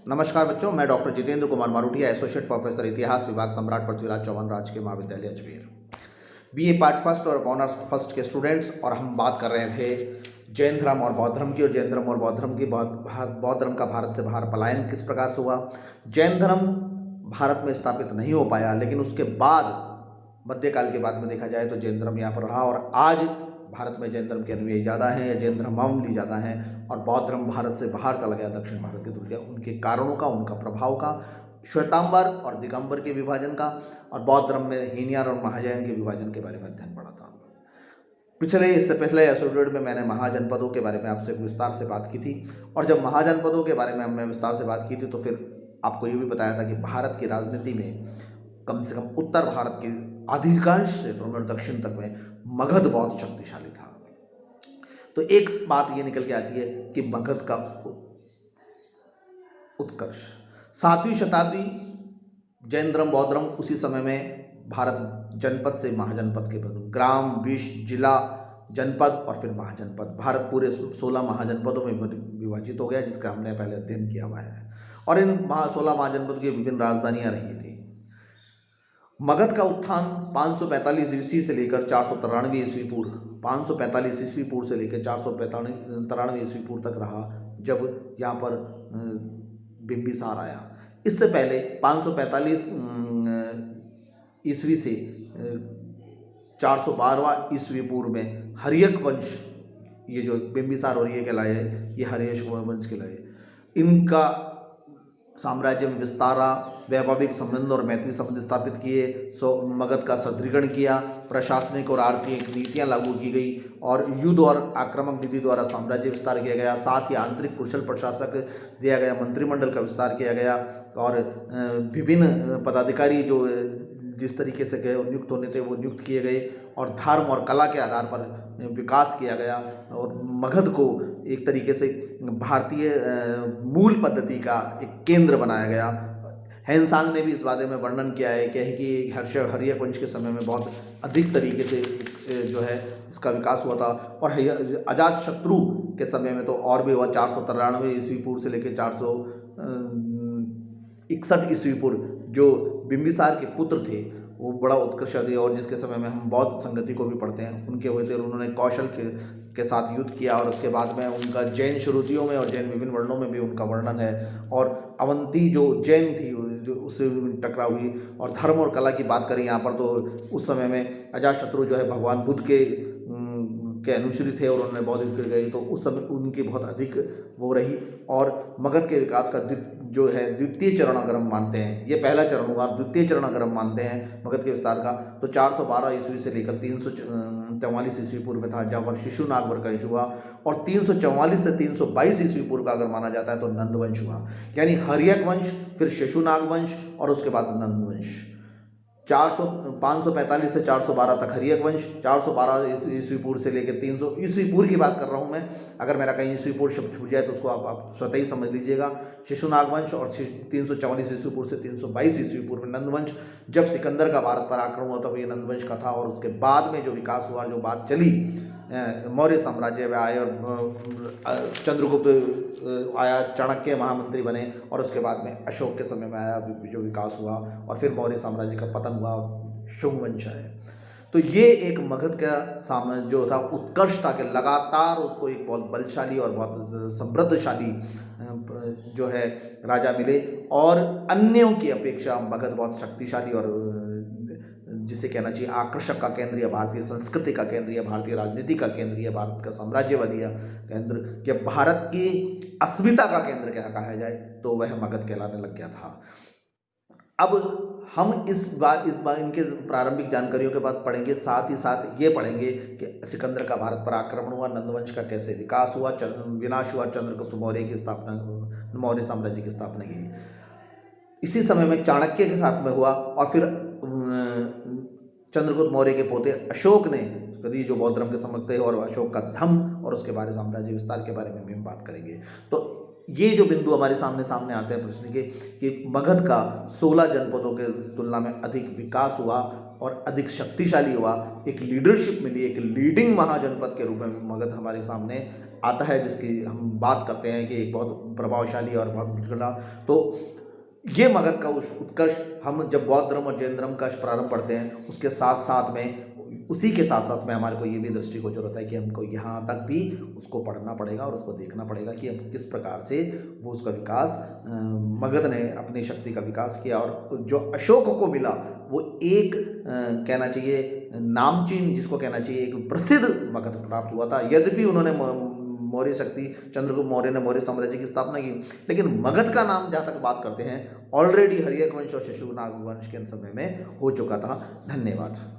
नमस्कार बच्चों, मैं doctor Jitendra Kumar Maruthiya, associate professor इतिहास विभाग, सम्राट पृथ्वीराज चौहान राजकीय महाविद्यालय अजमेर, बीए पार्ट फर्स्ट और ऑनर्स फर्स्ट के स्टूडेंट्स। और हम बात कर रहे थे जैन धर्म और बौद्ध धर्म की, और जैन धर्म और बौद्ध धर्म की बौद्ध धर्म का भारत से बाहर पलायन किस प्रकार से हुआ। जैन धर्म भारत में स्थापित नहीं हो पाया, लेकिन उसके बाद मध्यकाल के बाद में देखा जाए तो जैन धर्म यहाँ पर रहा, और आज भारत में जैन धर्म के अनुयायी ज़्यादा हैं, या जैन धर्मावलंबी ज़्यादा हैं, और बौद्ध धर्म भारत से बाहर चला गया दक्षिण भारत की दुनिया। उनके कारणों का, उनका प्रभाव का, श्वेतांबर और दिगंबर के विभाजन का, और बौद्ध धर्म में हीनयान और महायान के विभाजन के बारे में अध्ययन पड़ा था। इससे पहले एपिसोड में मैंने महाजनपदों के बारे में आपसे विस्तार से बात की थी, और जब महाजनपदों के बारे में हमने विस्तार से बात की थी तो फिर आपको ये भी बताया था कि भारत की राजनीति में कम से कम उत्तर भारत के अधिकांश क्षेत्रों में और दक्षिण तक में मगध बहुत शक्तिशाली था। तो एक बात ये निकल के आती है कि मगध का उत्कर्ष 7वीं शताब्दी, जैन धर्म बौद्ध धर्म उसी समय में भारत जनपद से महाजनपद के बदल ग्राम, विश, जिला, जनपद और फिर महाजनपद, भारत पूरे 16 महाजनपदों में विभाजित हो गया, जिसका हमने पहले अध्ययन किया हुआ है। और इन 16 महाजनपद की विभिन्न राजधानियां रही थी। मगध का उत्थान 545 ईस्वी से लेकर 493 ईस्वी पूर्व, 545 ईस्वी पूर्व से लेकर 493 ईस्वी पूर्व तक रहा, जब यहाँ पर बिंबिसार आया। इससे पहले 545 ईस्वी से 412 ईस्वी पूर्व में हर्यक वंश, ये जो बिंबिसार और ये कहलाए, ये हर्यक वंश कहलाए। इनका साम्राज्य में विस्तारा, वैभाविक संबंध और मैत्री संबंध स्थापित किए, मगध का सुदृढ़ीकरण किया, प्रशासनिक और आर्थिक नीतियां लागू की गई, और युद्ध और आक्रामक नीति द्वारा साम्राज्य विस्तार किया गया। साथ ही आंतरिक कुशल प्रशासक दिया गया, मंत्रिमंडल का विस्तार किया गया, और विभिन्न पदाधिकारी जो जिस तरीके से नियुक्त होने थे वो नियुक्त किए गए, और धर्म और कला के आधार पर विकास किया गया, और मगध को एक तरीके से भारतीय मूल पद्धति का एक केंद्र बनाया गया। हेनसांग ने भी इस बारे में वर्णन किया है कि हर्यक वंश के समय में बहुत अधिक तरीके से जो है इसका विकास हुआ था, और अजातशत्रु के समय में तो और भी हुआ। 493 ईस्वी पूर्व से लेकर 461 ईस्वी पूर्व जो बिंबिसार के पुत्र थे वो बड़ा उत्कृष्ट थे, और जिसके समय में हम बौद्ध संगति को भी पढ़ते हैं, उनके हुए थे, और उन्होंने कौशल के साथ युद्ध किया, और उसके बाद में उनका जैन श्रुतियों में और जैन विभिन्न वर्णों में भी उनका वर्णन है। और अवंती जो जैन थी उससे टकराव हुई। और धर्म और कला की बात करें यहाँ पर तो उस समय में अजातशत्रु जो है भगवान बुद्ध के अनुश्री थे, और उन्होंने बौद्ध कर गए, तो उस समय उनकी बहुत अधिक वो रही। और मगध के विकास का जो है द्वितीय चरण अगर हम मानते हैं, ये पहला चरण हुआ, द्वितीय चरण अगर हम मानते हैं मगध के विस्तार का, तो 412 ईस्वी से लेकर 344 ईस्वी पूर्व में था, जहाँ पर शिशुनाग वंश का इशू हुआ। और 344 से 322 ईस्वी पूर्व का अगर माना जाता है तो नंदवंश हुआ, यानी हर्यक वंश, फिर शिशुनाग वंश, और उसके बाद नंदवंश। 545 से 412 तक हर्यक वंश, 412 ईस्वी पूर्व से लेकर 300 ईस्वी पूर्व की बात कर रहा हूँ मैं, अगर मेरा कहीं ईस्वी पूर्व शब्द छूट जाए तो उसको आप स्वतः ही समझ लीजिएगा। शिशुनाग वंश, और 344 ईस्वी पूर्व से 322 ईस्वी पूर्व में नंदवंश। जब सिकंदर का भारत पर आक्रमण हुआ तब ये नंदवंश का था, और उसके बाद में जो विकास हुआ, जो बात चली, मौर्य साम्राज्य में आए, और चंद्रगुप्त आया, चाणक्य महामंत्री बने, और उसके बाद में अशोक के समय में आया जो विकास हुआ, और फिर मौर्य साम्राज्य का पतन हुआ, शुंग वंश आए। तो ये एक मगध का जो था उत्कर्ष था कि लगातार उसको एक बहुत बलशाली और बहुत समृद्धशाली जो है राजा मिले, और अन्यों की अपेक्षा मगध बहुत शक्तिशाली और जिसे कहना चाहिए आकर्षक का केंद्र, या भारतीय संस्कृति का केंद्र, या भारतीय राजनीति का केंद्र, या भारत का साम्राज्यवादी केंद्र, या भारत की अस्मिता का केंद्र क्या कहा जाए, तो वह मगध कहलाने लग गया था। अब हम इस बार इनके प्रारंभिक जानकारियों के बाद पढ़ेंगे, साथ ही साथ ये पढ़ेंगे कि सिकंदर का भारत पर आक्रमण हुआ, नंदवंश का कैसे विकास हुआ, विनाश हुआ, चंद्रगुप्त मौर्य की स्थापना, मौर्य साम्राज्य की स्थापना की। इसी समय में चाणक्य के साथ में हुआ, और फिर चंद्रगुप्त मौर्य के पोते अशोक ने कभी जो बौद्ध धर्म के समर्थक थे, और अशोक का धम्म और उसके बारे साम्राज्य विस्तार के बारे में भी हम बात करेंगे। तो ये जो बिंदु हमारे सामने आते हैं प्रश्न के कि मगध का 16 जनपदों के तुलना में अधिक विकास हुआ और अधिक शक्तिशाली हुआ, एक लीडरशिप मिली, एक लीडिंग महाजनपद के रूप में मगध हमारे सामने आता है, जिसकी हम बात करते हैं कि एक बहुत प्रभावशाली और बहुत घटना। तो ये मगध का उत्कर्ष हम जब बौद्ध धर्म और जैन धर्म का प्रारंभ पढ़ते हैं, उसके साथ साथ में उसी के साथ साथ में हमारे को ये भी दृष्टिगोचर होता है कि हमको यहाँ तक भी उसको पढ़ना पड़ेगा और उसको देखना पड़ेगा कि अब किस प्रकार से वो उसका विकास मगध ने अपनी शक्ति का विकास किया। और जो अशोक को मिला वो एक कहना चाहिए नामचीन, जिसको कहना चाहिए एक प्रसिद्ध मगध प्राप्त हुआ था। यद्यपि उन्होंने मौर्य शक्ति, चंद्रगुप्त मौर्य ने मौर्य साम्राज्य की स्थापना की, लेकिन मगध का नाम जहाँ तक बात करते हैं ऑलरेडी हर्यक वंश और शिशुनाग वंश के समय में हो चुका था। धन्यवाद।